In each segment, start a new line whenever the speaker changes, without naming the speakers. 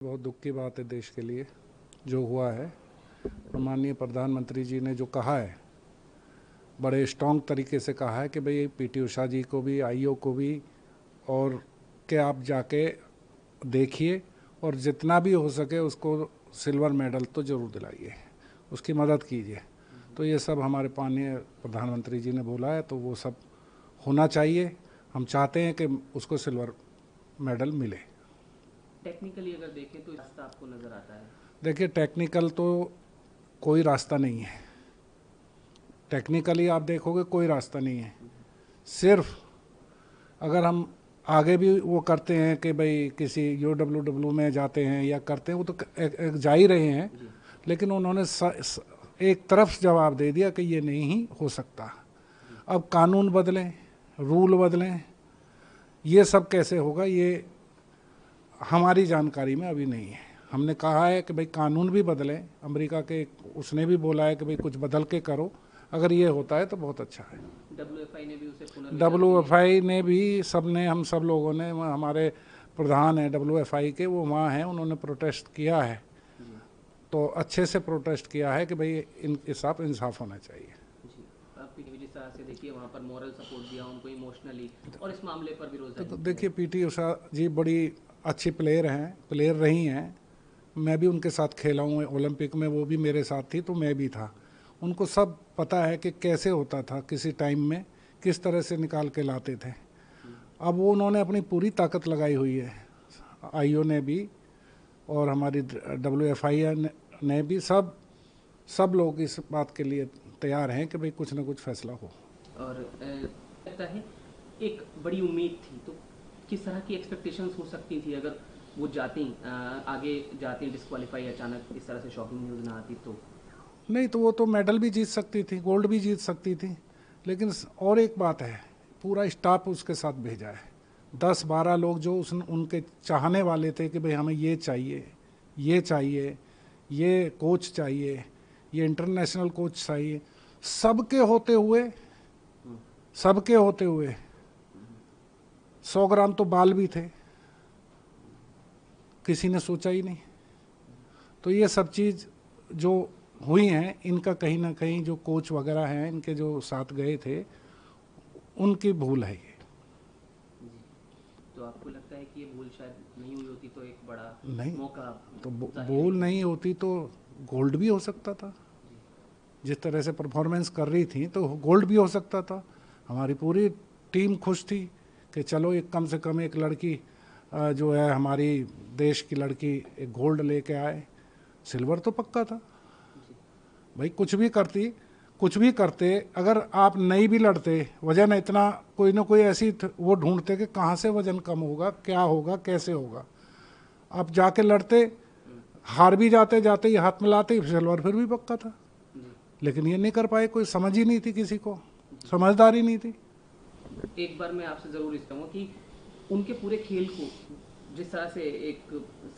बहुत दुख की बात है देश के लिए जो हुआ है। माननीय प्रधानमंत्री जी ने जो कहा है, बड़े स्ट्रॉन्ग तरीके से कहा है कि भाई पीटी उषा जी को भी, आईओ को भी, और कि आप जाके देखिए और जितना भी हो सके उसको सिल्वर मेडल तो ज़रूर दिलाइए, उसकी मदद कीजिए। तो ये सब हमारे माननीय प्रधानमंत्री जी ने बोला है, तो वो सब होना चाहिए। हम चाहते हैं कि उसको सिल्वर मेडल मिले।
टेक्निकली अगर देखें तो रास्ता आपको नज़र आता है?
देखिए, टेक्निकल तो कोई रास्ता नहीं है। टेक्निकली आप देखोगे कोई रास्ता नहीं है। सिर्फ अगर हम आगे भी वो करते हैं कि भाई किसी UWW में जाते हैं या करते हैं, वो तो एक जा ही रहे हैं, लेकिन उन्होंने एक तरफ जवाब दे दिया कि ये नहीं ही हो सकता। अब कानून बदलें, रूल बदलें, ये सब कैसे होगा, ये हमारी जानकारी में अभी नहीं है। हमने कहा है कि भाई कानून भी बदलें, अमेरिका के उसने भी बोला है कि भाई कुछ बदल के करो। अगर ये होता है तो बहुत अच्छा है।
WFI ने भी उसे
WFI ने भी, सबने, हम सब लोगों ने, हमारे प्रधान हैं WFI के, वो वहाँ हैं, उन्होंने प्रोटेस्ट किया है। तो अच्छे से प्रोटेस्ट किया है कि भाई इनके साथ इंसाफ होना चाहिए।
जिस तरह से देखिए वहाँ पर मॉरल सपोर्ट दिया उनको इमोशनली, और इस मामले पर भी रोज़
तो देखिए, पीटी उषा जी बड़ी अच्छी प्लेयर रही हैं। मैं भी उनके साथ खेला हूँ ओलंपिक में, वो भी मेरे साथ थी तो मैं भी था। उनको सब पता है कि कैसे होता था, किसी टाइम में किस तरह से निकाल के लाते थे। अब वो उन्होंने अपनी पूरी ताकत लगाई हुई है, आईओ ने भी और हमारी WFI ने भी, सब लोग इस बात के लिए तैयार हैं कि भाई कुछ ना कुछ फैसला हो।
और लगता है एक बड़ी उम्मीद थी, तो किस तरह की एक्सपेक्टेशंस हो सकती थी अगर वो आगे जाती डिस्क्वालीफाई अचानक इस तरह से शॉकिंग न्यूज़ ना आती तो?
नहीं तो वो तो मेडल भी जीत सकती थी, गोल्ड भी जीत सकती थी। लेकिन और एक बात है, पूरा स्टाफ उसके साथ भेजा है, 10-12 लोग जो उनके चाहने वाले थे कि भाई हमें ये चाहिए, ये चाहिए, ये कोच चाहिए, ये इंटरनेशनल कोच चाहिए। सबके होते हुए 100 ग्राम तो बाल भी थे, किसी ने सोचा ही नहीं। तो ये सब चीज़ जो हुई हैं, इनका कहीं ना कहीं जो कोच वगैरह हैं, इनके जो साथ गए थे, उनकी भूल है ये।
तो आपको लगता है कि ये भूल शायद नहीं हुई होती तो एक बड़ा
नहीं
मौका
तो भूल नहीं होती तो गोल्ड भी हो सकता था। जिस तरह से परफॉर्मेंस कर रही थी तो गोल्ड भी हो सकता था। हमारी पूरी टीम खुश थी कि चलो एक कम से कम एक लड़की जो है हमारी देश की लड़की एक गोल्ड लेके आए। सिल्वर तो पक्का था भाई, कुछ भी करते, अगर आप नहीं भी लड़ते, वजन इतना, कोई ना कोई ऐसी वो ढूंढते कि कहाँ से वजन कम होगा, क्या होगा, कैसे होगा। आप जाके लड़ते, हार भी जाते ही हाथ मिलाते, सिल्वर फिर भी पक्का था। लेकिन ये नहीं कर पाए, कोई समझ ही नहीं थी, किसी को समझदारी नहीं थी।
एक बार मैं आपसे ज़रूर इस कहूँगा कि उनके पूरे खेल को जिस तरह से एक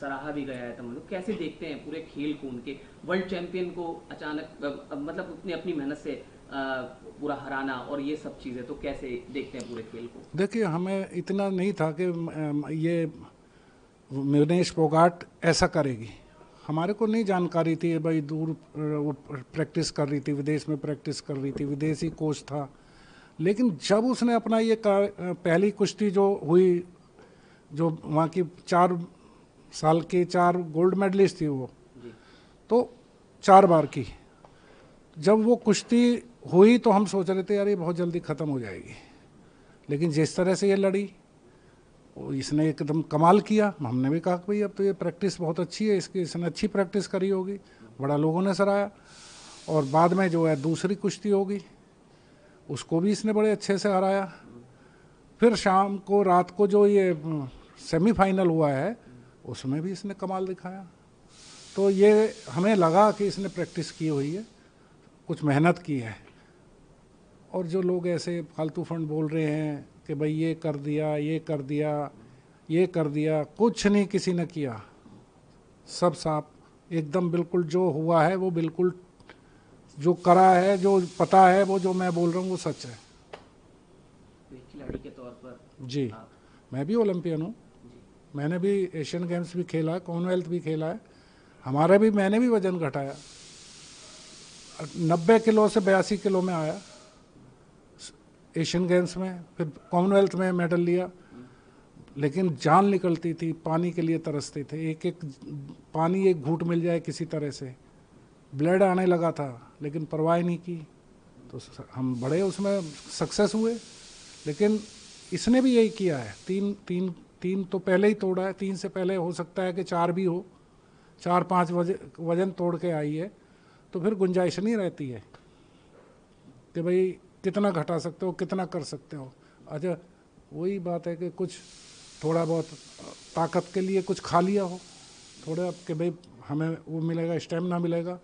सराहा भी गया है, तमाम लोग कैसे देखते हैं पूरे खेल को, उनके वर्ल्ड चैंपियन को अचानक मतलब अपनी अपनी मेहनत से पूरा हराना और ये सब चीज़ें, तो कैसे देखते हैं पूरे खेल को?
देखिए, हमें इतना नहीं था कि ये विनेश फोगाट ऐसा करेगी। हमारे को नहीं जानकारी थी भाई, दूर वो प्रैक्टिस कर रही थी, विदेश में प्रैक्टिस कर रही थी, विदेशी कोच था। लेकिन जब उसने अपना ये पहली कुश्ती जो हुई, जो वहाँ की 4 साल की 4 गोल्ड मेडलिस्ट थी वो, तो 4 बार की, जब वो कुश्ती हुई तो हम सोच रहे थे यार ये बहुत जल्दी ख़त्म हो जाएगी। लेकिन जिस तरह से ये लड़ी, इसने एकदम कमाल किया। हमने भी कहा कि भाई अब तो ये प्रैक्टिस बहुत अच्छी है इसकी, इसने अच्छी प्रैक्टिस करी होगी, बड़ा लोगों ने सराहा। और बाद में जो है दूसरी कुश्ती होगी, उसको भी इसने बड़े अच्छे से हराया। फिर शाम को, रात को जो ये सेमीफाइनल हुआ है, उसमें भी इसने कमाल दिखाया। तो ये हमें लगा कि इसने प्रैक्टिस की हुई है, कुछ मेहनत की है। और जो लोग ऐसे फालतू फंड बोल रहे हैं कि भाई ये कर दिया, ये कर दिया, ये कर दिया, कुछ नहीं किसी ने किया। सब साफ एकदम, बिल्कुल जो हुआ है वो बिल्कुल, जो करा है, जो पता है, वो जो मैं बोल रहा हूँ वो सच है।
खिलाड़ी के तौर पर
जी, मैं भी ओलंपियन हूँ। मैंने भी एशियन गेम्स भी खेला है, कॉमनवेल्थ भी खेला है, मैंने भी वजन घटाया, 90 किलो से 82 किलो में आया एशियन गेम्स में, फिर कॉमनवेल्थ में मेडल लिया। लेकिन जान निकलती थी, पानी के लिए तरसते थे, एक एक पानी एक घूंट मिल जाए किसी तरह से, ब्लड आने लगा था, लेकिन परवाह नहीं की। तो हम बड़े उसमें सक्सेस हुए। लेकिन इसने भी यही किया है, तीन तो पहले ही तोड़ा है, 3 से पहले हो सकता है कि 4 भी हो, 4-5 वजन तोड़ के आई है। तो फिर गुंजाइश नहीं रहती है कि भाई कितना घटा सकते हो, कितना कर सकते हो। अच्छा, वही बात है कि कुछ थोड़ा बहुत ताकत के लिए कुछ खा लिया हो थोड़ा, कि भाई हमें वो मिलेगा, स्टेमिना मिलेगा,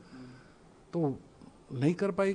तो नहीं कर पाई